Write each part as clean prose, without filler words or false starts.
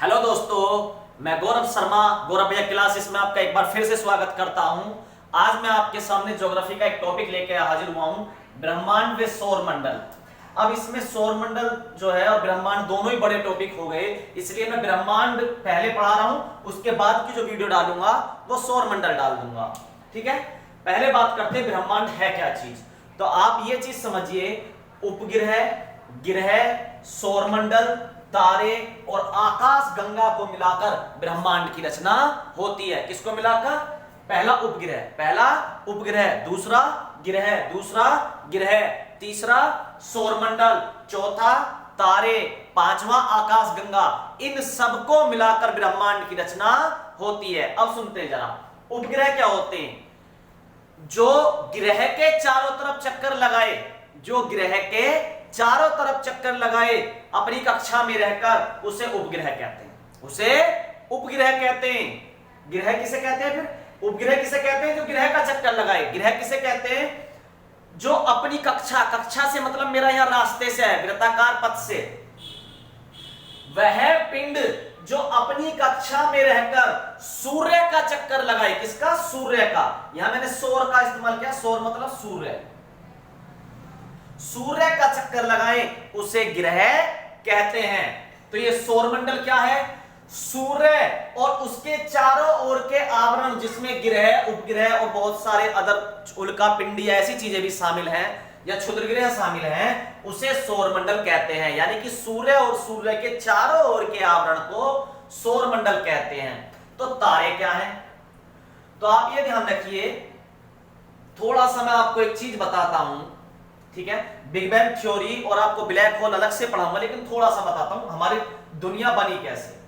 Hello दोस्तों, मैं गौरव शर्मा गौरव भैया क्लासेस में आपका एक बार फिर से स्वागत करता हूं। आज मैं आपके सामने ज्योग्राफी का एक टॉपिक लेकर हाजिर हुआ हूं, ब्रह्मांड व सौर मंडल। अब इसमें सौर मंडल जो है और ब्रह्मांड दोनों ही बड़े टॉपिक हो गए, इसलिए मैं ब्रह्मांड पहले पढ़ा रहा हूं, उसके बाद की जो वीडियो डालूंगा वो सौर मंडल डाल दूंगा। ठीक है, पहले बात करते हैं ब्रह्मांड है क्या चीज। तो आप ये चीज समझिए, उपग्रह, ग्रह, सौरमंडल, तारे और आकाश गंगा को मिलाकर ब्रह्मांड की रचना होती है। किसको मिलाकर? पहला उपग्रह, दूसरा ग्रह, तीसरा सौरमंडल, चौथा तारे, पांचवा आकाश गंगा। इन सबको मिलाकर ब्रह्मांड की रचना होती है। अब सुनते हैं जरा, उपग्रह क्या होते हैं? जो ग्रह के चारों तरफ चक्कर लगाए अपनी कक्षा में रहकर, उसे उपग्रह कहते हैं। ग्रह किसे कहते हैं? फिर उपग्रह किसे कहते हैं? जो ग्रह का चक्कर लगाए। ग्रह किसे कहते हैं? जो अपनी कक्षा से मतलब मेरा यहां रास्ते से है, वृत्ताकार पथ से, वह पिंड जो अपनी कक्षा में रहकर सूर्य का चक्कर लगाए। किसका? सूर्य का। यहां मैंने सौर का इस्तेमाल किया, सौर मतलब सूर्य का चक्कर लगाए, उसे ग्रह कहते हैं। तो ये सौरमंडल क्या है? सूर्य और उसके चारों ओर के आवरण, जिसमें ग्रह, उपग्रह और बहुत सारे अदर उल्का पिंडी ऐसी चीजें भी शामिल हैं या क्षुद्रग्रह शामिल हैं, उसे सौरमंडल कहते हैं। यानी कि सूर्य और सूर्य के चारों ओर के आवरण को सौरमंडल कहते हैं। तो तारे क्या हैं? तो आप ये ध्यान रखिए, थोड़ा सा मैं आपको एक चीज बताता हूं, ठीक है? बिग बैंग थ्योरी और आपको ब्लैक होल अलग से पढ़ाऊंगा, लेकिन थोड़ा सा बताता हूं हमारी दुनिया बनी कैसे।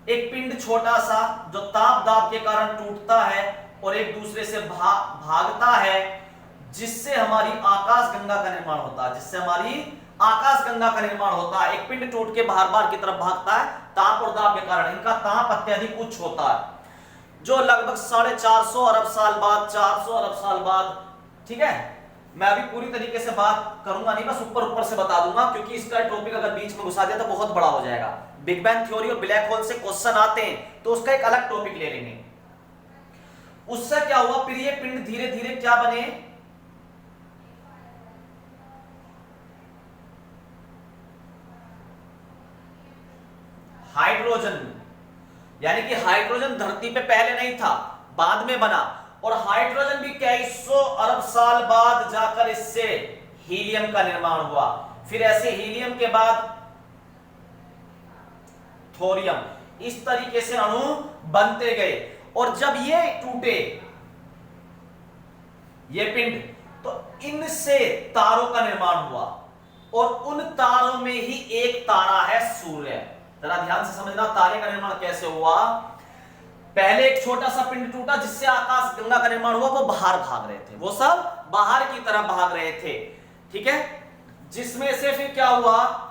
एक पिंड छोटा सा जो ताप दाब के कारण टूटता है और एक दूसरे से भागता है, जिससे हमारी आकाश गंगा का निर्माण होता है। एक पिंड टूट के बाहर की तरफ भागता है ताप और दाब के कारण। इनका ताप अत्यधिक उच्च होता है, जो लगभग 450 अरब साल बाद, 400 अरब साल बाद, ठीक है? मैं अभी पूरी तरीके से बात करूंगा नहीं, बस ऊपर से बता दूंगा, क्योंकि इसका टॉपिक अगर बीच में घुसा दिया तो बहुत बड़ा हो जाएगा। बिग बैंग थ्योरी और ब्लैक होल से क्वेश्चन आते हैं, तो उसका एक अलग टॉपिक ले लेंगे। उससे क्या हुआ, फिर ये पिंड धीरे धीरे क्या बने? हाइड्रोजन। यानी कि हाइड्रोजन धरती पे पहले नहीं था, बाद में बना। और हाइड्रोजन भी कई सौ अरब साल बाद जाकर इससे हीलियम का निर्माण हुआ। फिर ऐसे हीलियम के बाद थोरियम, इस तरीके से अणु बनते गए। और जब ये टूटे ये पिंड, तो इनसे तारों का निर्माण हुआ, और उन तारों में ही एक तारा है सूर्य। जरा ध्यान से समझना, तारे का निर्माण कैसे हुआ। पहले एक छोटा सा पिंड टूटा जिससे आकाश गंगा का निर्माण हुआ, वो बाहर भाग रहे थे, वो सब बाहर की तरफ भाग रहे थे, ठीक है? जिसमें से फिर क्या हुआ,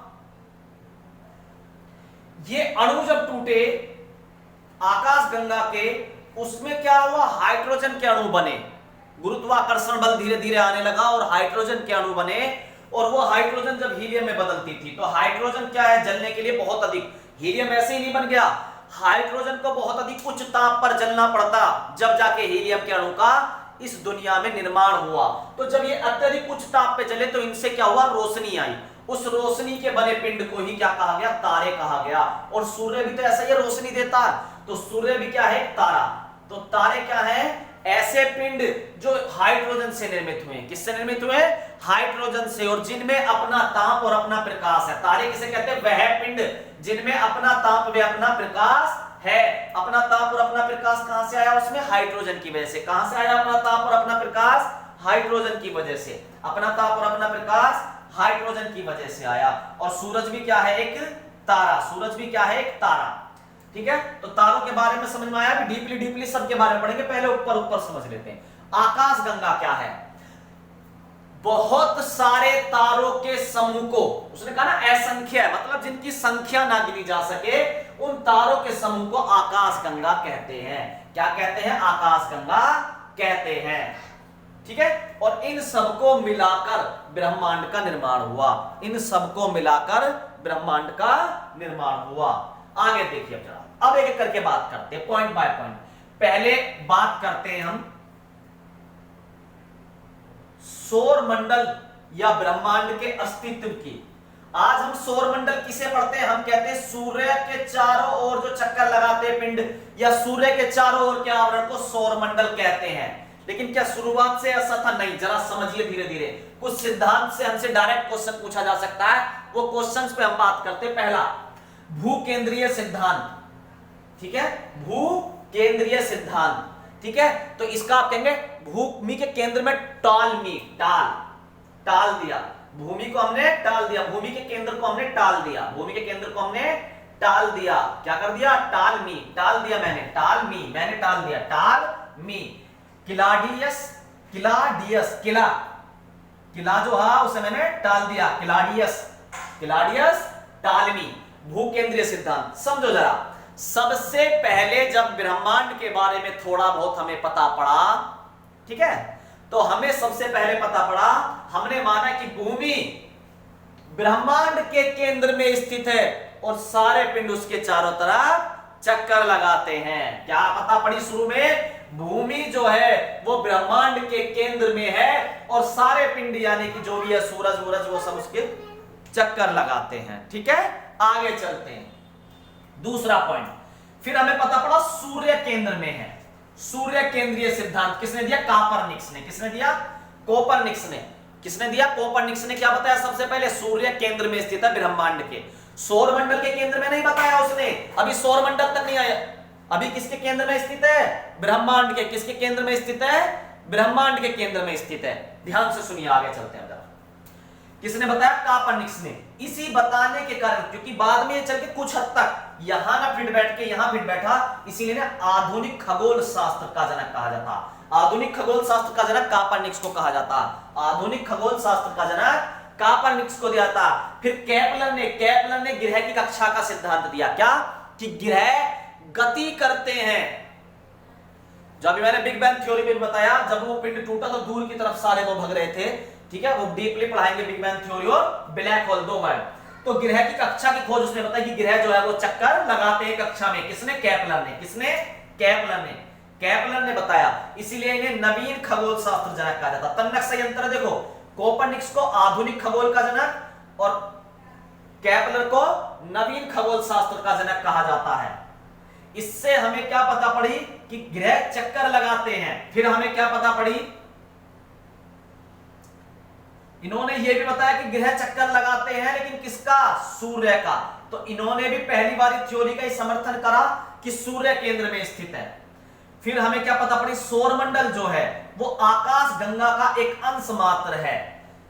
ये अणु जब टूटे आकाश गंगा के, उसमें क्या हुआ, हाइड्रोजन के अणु बने। गुरुत्वाकर्षण बल धीरे धीरे आने लगा और हाइड्रोजन के अणु बने। और वो हाइड्रोजन जब हीलियम में बदलती थी, तो हाइड्रोजन क्या है, जलने के लिए बहुत अधिक, हीलियम ऐसे ही नहीं बन गया, हाइड्रोजन को बहुत अधिक उच्च ताप पर जलना पड़ता, जब जाके हीलियम के अणु का इस दुनिया में निर्माण हुआ। तो जब ये अत्यधिक उच्च ताप पे जले, तो इनसे क्या हुआ, रोशनी आई। उस रोशनी के बने पिंड को ही क्या कहा गया, तारे कहा गया। और सूर्य भी तो ऐसा ही रोशनी देता है, तो सूर्य भी क्या है, तारा। तो तारे क्या है, ऐसे पिंड जो हाइड्रोजन से निर्मित हुए। किससे निर्मित हुए? हाइड्रोजन से, और जिनमें अपना ताप और अपना प्रकाश है। तारे किसे कहते हैं? वह पिंड जिनमें अपना ताप व अपना प्रकाश है। अपना ताप और अपना प्रकाश कहां से आया? उसमें हाइड्रोजन की वजह से। कहां से आया अपना ताप और अपना प्रकाश? हाइड्रोजन की वजह से। अपना ताप और अपना प्रकाश हाइड्रोजन की वजह से आया। और सूरज भी क्या है, एक तारा। ठीक है, तो तारों के बारे में समझ में आया। भी डीपली सबके बारे में पढ़ेंगे, पहले ऊपर समझ लेते हैं। आकाश गंगा क्या है? बहुत सारे तारों के समूह को, उसने कहा ना असंख्य है, मतलब जिनकी संख्या ना गिनी जा सके, उन तारों के समूह को आकाश गंगा कहते हैं। क्या कहते हैं? आकाश गंगा कहते हैं। ठीक है, और इन सबको मिलाकर ब्रह्मांड का निर्माण हुआ। आगे देखिए जरा, अब एक एक करके बात करते हैं, पॉइंट बाय पॉइंट। पहले बात करते हैं हम सौर मंडल या ब्रह्मांड के अस्तित्व की। आज हम सौर मंडल किसे पढ़ते हैं? हम कहते हैं सूर्य के चारों ओर जो चक्कर लगाते हैं पिंड, या सूर्य के चारों ओर के आवरण को सौर मंडल कहते हैं। लेकिन क्या शुरुआत से ऐसा था? नहीं, जरा समझिए धीरे धीरे। कुछ सिद्धांत से हमसे डायरेक्ट क्वेश्चन पूछा जा सकता है, वो क्वेश्चंस पे हम बात करते हैं। पहला, भूकेंद्रीय सिद्धांत, ठीक है, भूकेंद्रीय सिद्धांत, ठीक है। तो इसका आप कहेंगे भूमि के केंद्र में टालमी, टाल दिया, भूमि को हमने टाल दिया, भूमि के केंद्र को हमने टाल दिया, भूमि के केंद्र को हमने टाल दिया। क्या कर दिया? टालमी, टाल दिया मैंने, टालमी, मैंने टाल दिया, टालमी। किलाडियस, किलाडियस, किला, किला जो है उसे मैंने टाल दिया, किलाडियस, किलाडियस, टालमी, भूकेंद्रीय सिद्धांत। समझो जरा, सबसे पहले जब ब्रह्मांड के बारे में थोड़ा बहुत हमें पता पड़ा, ठीक है, तो हमें सबसे पहले पता पड़ा, हमने माना कि भूमि ब्रह्मांड के केंद्र में स्थित है और सारे पिंड उसके चारों तरफ चक्कर लगाते हैं। क्या पता पड़ी शुरू में? भूमि जो है वो ब्रह्मांड के केंद्र में है और सारे पिंड यानी कि जो भी है सूरज वूरज वो सब उसके चक्कर लगाते हैं, ठीक है। आगे चलते हैं, दूसरा पॉइंट। फिर हमें पता पड़ा सूर्य केंद्र में है। सूर्य केंद्रीय सिद्धांत किसने दिया? कोपर्निकस ने। किसने दिया? कोपर्निकस ने। किसने दिया? कोपर्निकस ने। क्या बताया? सबसे पहले सूर्य केंद्र में स्थित है ब्रह्मांड के, सौर मंडल के केंद्र में नहीं बताया उसने, अभी सौर मंडल तक नहीं आया। अभी किसके केंद्र में स्थित है? ब्रह्मांड के। किसके केंद्र में स्थित है? ब्रह्मांड के केंद्र में स्थित है। ध्यान से सुनिए, आगे चलते हैं जरा। किसने बताया? कोपर्निकस ने। इसी बताने के कारण, क्योंकि बाद में चल के कुछ हद तक यहां ना फिर बैठ के यहां फिर बैठा, इसीलिए ना आधुनिक खगोल शास्त्र का जनक कहा जाता। आधुनिक खगोल शास्त्र का जनक कोपर्निकस को कहा जाता। आधुनिक खगोल शास्त्र का जनक कोपर्निकस को दिया था। फिर केपलर ने ग्रह की कक्षा का सिद्धांत दिया। क्या? कि ग्रह गति करते हैं। जब मैंने बिग बैंग थ्योरी में बताया, जब वो पिंड टूटा तो दूर की तरफ सारे वो भग रहे थे, ठीक है, वो डीपली पढ़ाएंगे बिग बैंग थ्योरी और ब्लैक होल, दो वर्ड। तो ग्रह की कक्षा की खोज उसने बताई कि ग्रह जो है वो चक्कर लगाते हैं कक्षा में। किसने? केपलर ने। किसने? केपलर ने। केपलर ने बताया, इसीलिए इन्हें नवीन खगोल शास्त्र जनक कहा जाता। तन्नक संयंत्र देखो, कोपर्निकस को आधुनिक खगोल का जनक और केपलर को नवीन खगोल शास्त्र का जनक कहा जाता है। इससे हमें क्या पता पड़ी? कि ग्रह चक्कर लगाते हैं। फिर हमें क्या पता पड़ी? इन्होंने यह भी बताया कि ग्रह चक्कर लगाते हैं, लेकिन किसका? सूर्य का। तो इन्होंने भी पहली बार थ्योरी का ही समर्थन करा कि सूर्य केंद्र में स्थित है। फिर हमें क्या पता पड़ी? सौर मंडल जो है वो आकाश गंगा का एक अंश मात्र है।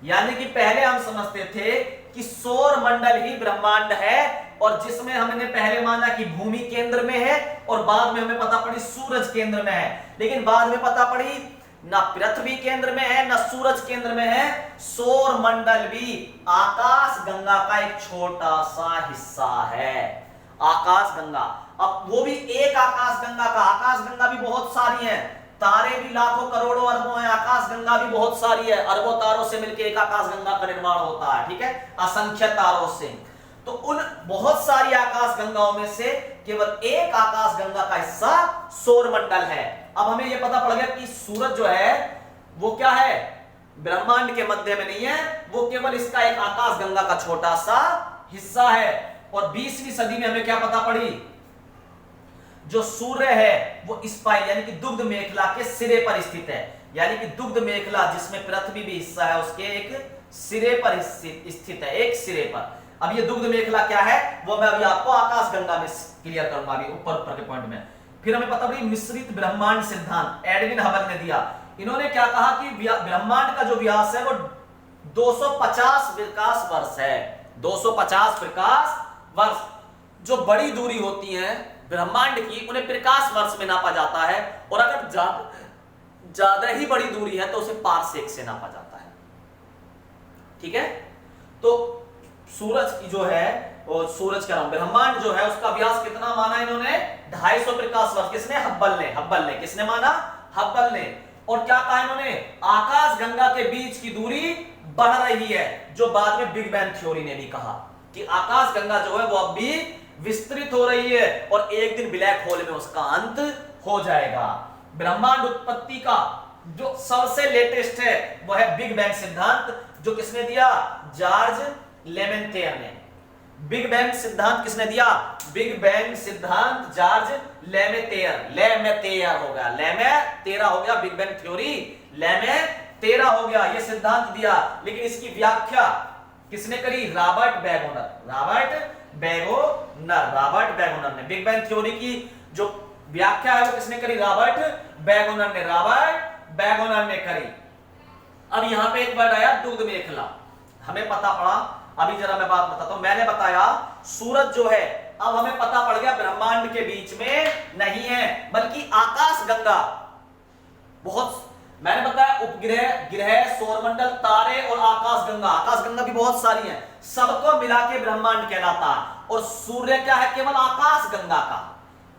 यानी कि पहले हम समझते थे कि सौर मंडल ही ब्रह्मांड है, और जिसमें हमने पहले माना कि भूमि केंद्र में है और बाद में हमें पता पड़ी सूरज केंद्र में है। लेकिन बाद में पता पड़ी ना पृथ्वी केंद्र में है ना सूरज केंद्र में है, सौर मंडल भी आकाश गंगा का एक छोटा सा हिस्सा है। आकाश गंगा, अब वो भी एक आकाश गंगा का। आकाश गंगा भी बहुत सारी है, तारे भी लाखों करोड़ों अरबों हैं, आकाश गंगा भी बहुत सारी है। अरबों तारों से मिलकर एक आकाश गंगा का निर्माण होता है, ठीक है, असंख्य तारों से। तो उन बहुत सारी आकाश गंगाओं में से केवल एक आकाश गंगा का हिस्सा सौर मंडल है। अब हमें यह पता पड़ गया कि सूरज जो है वो क्या है? ब्रह्मांड के मध्य में नहीं है, वो केवल इसका एक आकाश गंगा का छोटा सा हिस्सा है। और 20वीं सदी में हमें क्या पता पड़ी? जो सूर्य है वो स्पाइल यानी कि दुग्ध मेखला के सिरे पर स्थित है। यानी कि दुग्ध मेखला जिसमें पृथ्वी भी हिस्सा है उसके एक सिरे पर स्थित है, एक सिरे पर। अब ये दुग्ध मेखला क्या है वो मैं अभी आपको आकाश गंगा में क्लियर करूंगा, अभी ऊपर के पॉइंट में। फिर हमें पता पड़ी मिश्रित ब्रह्मांड सिद्धांत एडविन हबल ने दिया। इन्होंने क्या कहा कि ब्रह्मांड का जो व्यास है वो 250 प्रकाश वर्ष है। 250 प्रकाश वर्ष। जो बड़ी दूरी होती है ब्रह्मांड की उन्हें प्रकाश वर्ष में नापा जाता है, और अगर ज्यादा ही बड़ी दूरी है तो उसे पारसेक से नापा जाता है, ठीक है। तो सूरज की जो है, और सूरज का नाम ब्रह्मांड जो है उसका व्यास कितना माना इन्होंने? 250 प्रकाश वर्ष। किसने? हब्बल ने। किसने माना? हब्बल ने। और क्या कहा इन्होंने? आकाश गंगा के बीच की दूरी बढ़ रही है, जो बाद में बिग बैंग थ्योरी ने भी कहा कि आकाश गंगा जो है वो अब भी विस्तृत हो रही है और एक दिन ब्लैक होल में उसका अंत हो जाएगा। ब्रह्मांड उत्पत्ति का जो सबसे लेटेस्ट है वह है बिग बैंग सिद्धांत, जो किसने दिया? जॉर्ज लेमेंटेयर ने। बिग बैंग सिद्धांत किसने दिया? बिग बैंग सिद्धांत जॉर्ज लेमेंटेयर। लेमेंटेयर हो गया, लेमेंटेयर हो गया, बिग बैंग थ्योरी लेमेंटेयर हो गया, ये सिद्धांत दिया। लेकिन इसकी व्याख्या किसने करी? रॉबर्ट बैगोनर। रॉबर्ट बैगोनर ने बिग बैंग थ्योरी की जो व्याख्या है वो किसने करी? रॉबर्ट बैगोनर ने करी। अब यहां पे एक वर्ड आया दुग्ध मेखला, हमें पता पड़ा। अभी जरा मैं बात बताता हूं। मैंने बताया सूरज जो है, अब हमें पता पड़ गया ब्रह्मांड के बीच में नहीं है बल्कि आकाश गंगा। मैंने बताया उपग्रह, ग्रह, सौरमंडल, तारे और आकाश गंगा भी बहुत सारी हैं, सबको मिला के ब्रह्मांड कहलाता है। और सूर्य क्या है? केवल आकाश गंगा का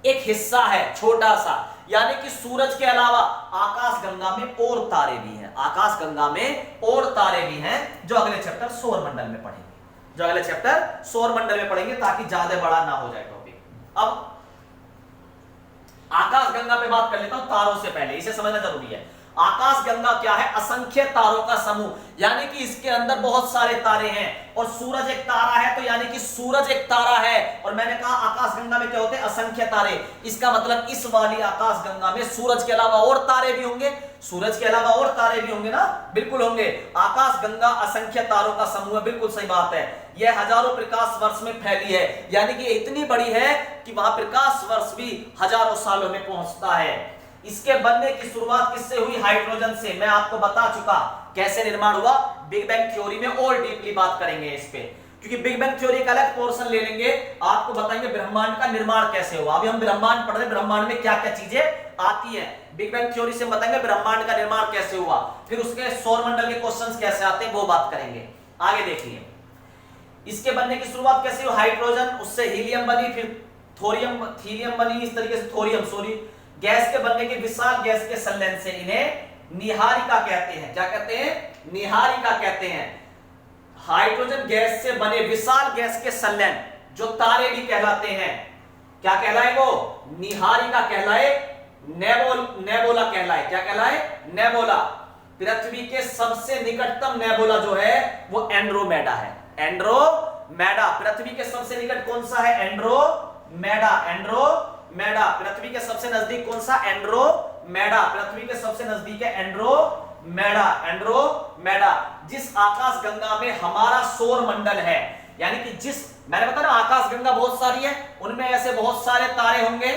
एक हिस्सा है, छोटा सा। यानी कि सूरज के अलावा आकाश गंगा में और तारे भी हैं, जो अगले चैप्टर सौरमंडल में पढ़ेंगे ताकि ज्यादा बड़ा ना हो जाए टॉपिक। अब आकाश गंगा पे बात कर लेता हूं तारों से पहले, इसे समझना जरूरी है। आकाश गंगा क्या है? असंख्य तारों का समूह, यानी कि इसके अंदर बहुत सारे तारे हैं। और सूरज एक तारा है, तो यानी कि सूरज एक तारा है। और मैंने कहा आकाश गंगा में क्या होते हैं? असंख्य तारे। इसका मतलब इस वाली आकाश गंगा में सूरज के अलावा और तारे भी होंगे, ना? बिल्कुल होंगे। आकाश गंगा असंख्य तारों का समूह है, बिल्कुल सही बात है। यह हजारों प्रकाश वर्ष में फैली है, यानी कि इतनी बड़ी है कि वहां प्रकाश वर्ष भी हजारों सालों में पहुंचता है। इसके बनने की शुरुआत किससे हुई? हाइड्रोजन से। मैं आपको बता चुका कैसे निर्माण हुआ। बिग बैंग थ्योरी में और डीपली बात करेंगे इस पे, क्योंकि बिग बैंग थ्योरी का अलग पोर्शन ले लेंगे, आपको बताएंगे ब्रह्मांड का निर्माण कैसे हुआ। अभी हम ब्रह्मांड पढ़ रहे हैं, ब्रह्मांड में क्या क्या चीजें आती हैं। बिग बैंग थ्योरी से बताएंगे ब्रह्मांड का निर्माण कैसे हुआ, फिर उसके सौरमंडल के क्वेश्चंस कैसे आते हैं वो बात करेंगे। आगे देखिए, इसके बनने की शुरुआत कैसे हुई? हाइड्रोजन, उससे हीलियम बनी, फिर थीरियम बनी, इस तरीके से थोरियम गैस के बनने के विशाल गैस के संलयन से इन्हें निहारिका कहते हैं। क्या कहते हैं? निहारिका कहते हैं। हाइड्रोजन गैस से बने विशाल गैस के संलयन जो तारे भी कहलाते हैं, क्या कहलाए वो? निहारिका कहलाए, नेबुला कहलाए। क्या कहलाए? नेबुला। पृथ्वी के सबसे निकटतम नेबुला जो है वो एंड्रोमेडा है। एंड्रोमेडा पृथ्वी के सबसे निकट कौन सा है? एंड्रोमेडा। पृथ्वी के सबसे नजदीक कौन सा? एंड्रोमेडा। पृथ्वी के सबसे नजदीक है एंड्रोमेडा। जिस आकाश गंगा में हमारा सौरमंडल है, यानी कि मैंने बताया आकाश गंगा बहुत सारी है, उनमें ऐसे बहुत सारे तारे होंगे,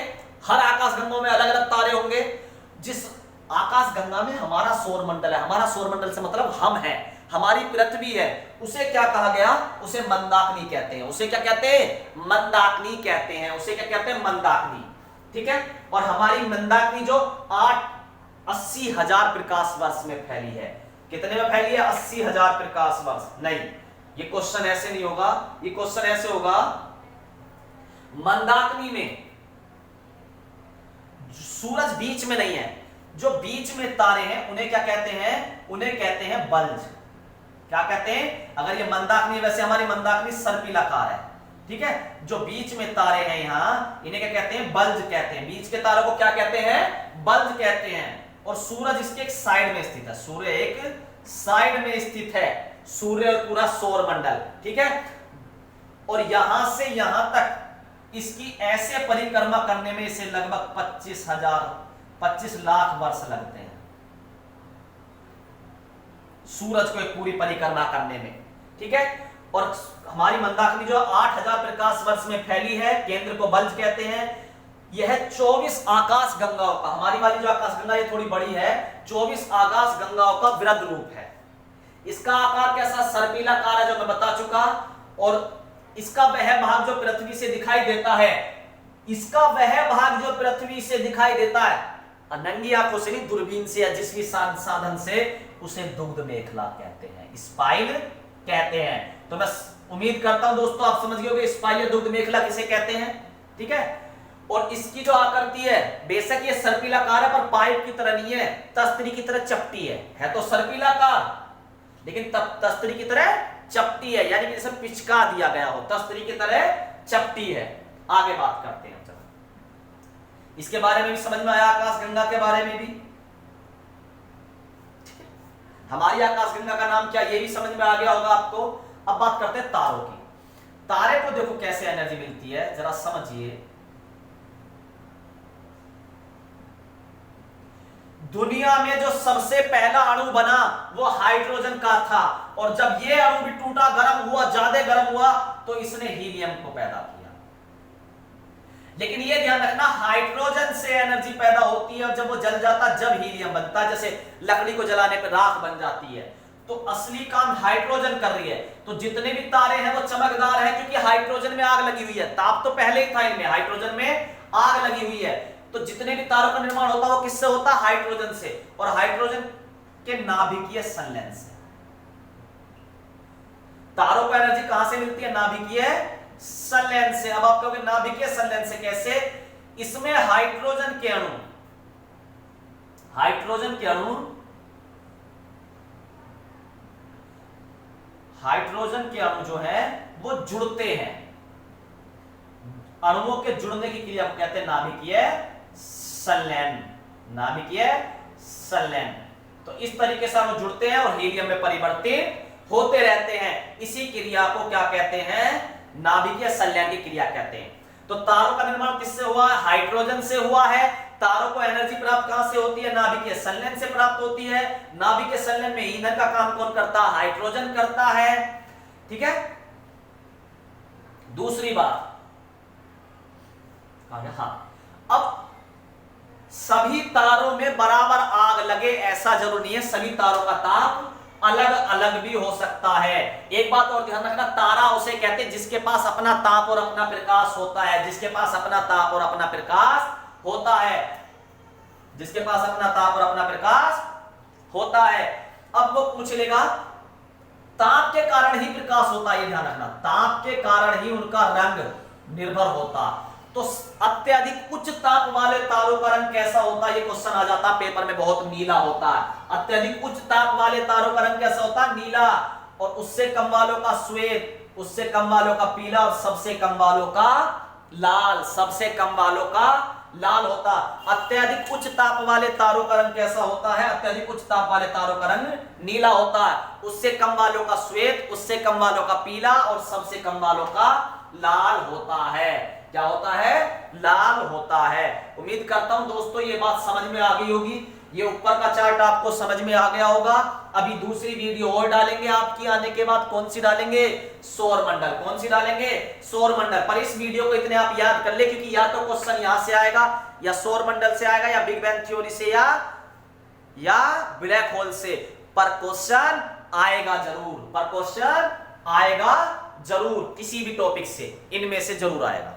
हर आकाश गंगों में अलग अलग तारे होंगे। जिस आकाश गंगा में हमारा सौरमंडल है, हमारा सौरमंडल से मतलब हम हैं, हमारी पृथ्वी है, उसे क्या कहा गया? उसे मंदाकिनी कहते हैं। उसे क्या कहते हैं? मंदाकिनी कहते हैं। उसे क्या कहते हैं? मंदाकिनी। ठीक है। और हमारी मंदाकिनी जो 80,000 प्रकाश वर्ष में फैली है। कितने में फैली है? 80,000 प्रकाश वर्ष। नहीं, ये क्वेश्चन ऐसे नहीं होगा, ये क्वेश्चन ऐसे होगा, मंदाकिनी में सूरज बीच में नहीं है, जो बीच में तारे हैं उन्हें क्या कहते हैं? उन्हें कहते हैं बल्ज। क्या कहते हैं? अगर ये मंदाकिनी, वैसे हमारी मंदाकिनी सर्पिलाकार है, ठीक है। जो बीच में तारे हैं यहां, इन्हें क्या कहते हैं? बल्ज कहते हैं। बीच के तारों को क्या कहते हैं? बल्ज कहते हैं। और सूरज इसके एक साइड में स्थित है, सूर्य एक साइड में स्थित है, सूर्य और पूरा सौरमंडल, ठीक है। और यहां से यहां तक इसकी ऐसे परिक्रमा करने में इसे लगभग 25 लाख वर्ष लगते हैं, सूरज को एक पूरी परिक्रमा करने में, ठीक है। और हमारी मंदाकिनी जो 8,000 प्रकाश वर्ष में फैली है, केंद्र को बल्ज कहते हैं। यह 24 आकाश गंगाओं का, हमारी वाली जो आकाश गंगा ये थोड़ी बड़ी है, 24 आकाश गंगाओं का वृहद रूप है। इसका आकार कैसा? सर्पिलाकार है, जो मैं बता चुका। और इसका वह भाग जो पृथ्वी से दिखाई देता है, इसका वह भाग जो पृथ्वी से दिखाई देता है, नंगी आंखों से नहीं, दूरबीन से या जिस भी साधन से, उसे दुग्ध मेखला कहते हैं, स्पाइल कहते हैं। तो मैं उम्मीद करता हूं दोस्तों आप समझ गए होंगे स्पाइल या दुग्ध मेखला किसे कहते हैं, ठीक है। और इसकी जो आकृति है, बेशक ये सर्पिलाकार है पर पाइप की तरह नहीं है, तस्तरी की तरह चपटी है तो सर्पिलाकार, लेकिन तस्तरी की तरह चपटी है, यानी कि जैसे पिचका दिया गया हो, तस्तरी की तरह चपटी है। आगे बात करते हैं। चलो इसके बारे में भी समझ में आया, आकाशगंगा के बारे में भी। हमारी आकाशगंगा का नाम क्या, ये भी समझ में आ गया होगा आपको। अब बात करते हैं तारों की। तारे को देखो कैसे एनर्जी मिलती है, जरा समझिए। दुनिया में जो सबसे पहला अणु बना वो हाइड्रोजन का था, और जब ये अणु भी टूटा, गर्म हुआ, ज्यादा गर्म हुआ, तो इसने हीलियम को पैदा किया। लेकिन ये ध्यान रखना, हाइड्रोजन से एनर्जी पैदा होती है, और जब वो जल जाता जब हीलियम बनता है। जैसे लकड़ी को जलाने पर राख बन जाती है, तो असली काम हाइड्रोजन कर रही है। तो जितने भी तारे हैं वो चमकदार हैं, क्योंकि हाइड्रोजन में आग लगी हुई है। ताप तो पहले ही था इनमें, हाइड्रोजन में आग लगी हुई है। तो जितने भी तारों का निर्माण होता है वो किससे होता है, हाइड्रोजन से, और हाइड्रोजन के नाभिकीय संलयन से। तारों को एनर्जी कहां से मिलती है, नाभिकीय संलयन से। अब आप कहोगे नाभिकीय संलयन से कैसे, इसमें हाइड्रोजन के अणु जो है वो जुड़ते हैं। अणुओं के जुड़ने की क्रिया को कहते हैं नाभिकीय संलयन। तो इस तरीके से अणु जुड़ते हैं और हीलियम में परिवर्तित होते रहते हैं। इसी क्रिया को क्या कहते हैं, नाभिकीय संलयन की क्रिया कहते हैं। तो तारों का निर्माण किससे हुआ है, हाइड्रोजन से हुआ है। तारों को एनर्जी प्राप्त कहां से होती है, नाभिकीय संलयन से प्राप्त होती है। नाभिकीय संलयन में ईंधन का काम कौन करता है, हाइड्रोजन करता है। ठीक है, दूसरी बात, हाँ, अब सभी तारों में बराबर आग लगे ऐसा जरूरी नहीं है। सभी तारों का ताप अलग अलग भी हो सकता है। एक बात और ध्यान रखना, तारा उसे कहते हैं जिसके पास अपना ताप और अपना प्रकाश होता है। जिसके पास अपना ताप और अपना प्रकाश होता है, जिसके पास अपना ताप और अपना प्रकाश होता है। अब वो पूछ लेगा, ताप के कारण ही प्रकाश होता है, ये ध्यान रखना, ताप के कारण ही उनका रंग निर्भर होता। तो अत्यधिक उच्च ताप वाले तारों का रंग कैसा होता है, ये क्वेश्चन आ जाता है पेपर में, बहुत नीला होता है। अत्यधिक उच्च ताप वाले तारों का रंग कैसा होता है, नीला। और उससे कम वालों का श्वेत, उससे कम वालों का पीला, और सबसे कम वालों का लाल, सबसे कम वालों का लाल होता। अत्यधिक उच्च ताप वाले तारों का रंग कैसा होता है, अत्यधिक उच्च ताप वाले तारों का रंग नीला होता है। उससे कम वालों का श्वेत, उससे कम वालों का पीला, और सबसे कम वालों का लाल होता है। क्या होता है, लाल होता है। उम्मीद करता हूं दोस्तों ये बात समझ में आ गई होगी। ये ऊपर का चार्ट आपको समझ में आ गया होगा। अभी दूसरी वीडियो और डालेंगे आपकी आने के बाद। कौन सी डालेंगे, सौरमंडल। कौन सी डालेंगे, सौरमंडल। पर इस वीडियो को इतने आप याद कर ले, क्योंकि या तो क्वेश्चन यहां से आएगा, या सौरमंडल से आएगा, या बिग बैंग थ्योरी से, या ब्लैक होल से। पर क्वेश्चन आएगा जरूर, किसी भी टॉपिक से इनमें से जरूर आएगा।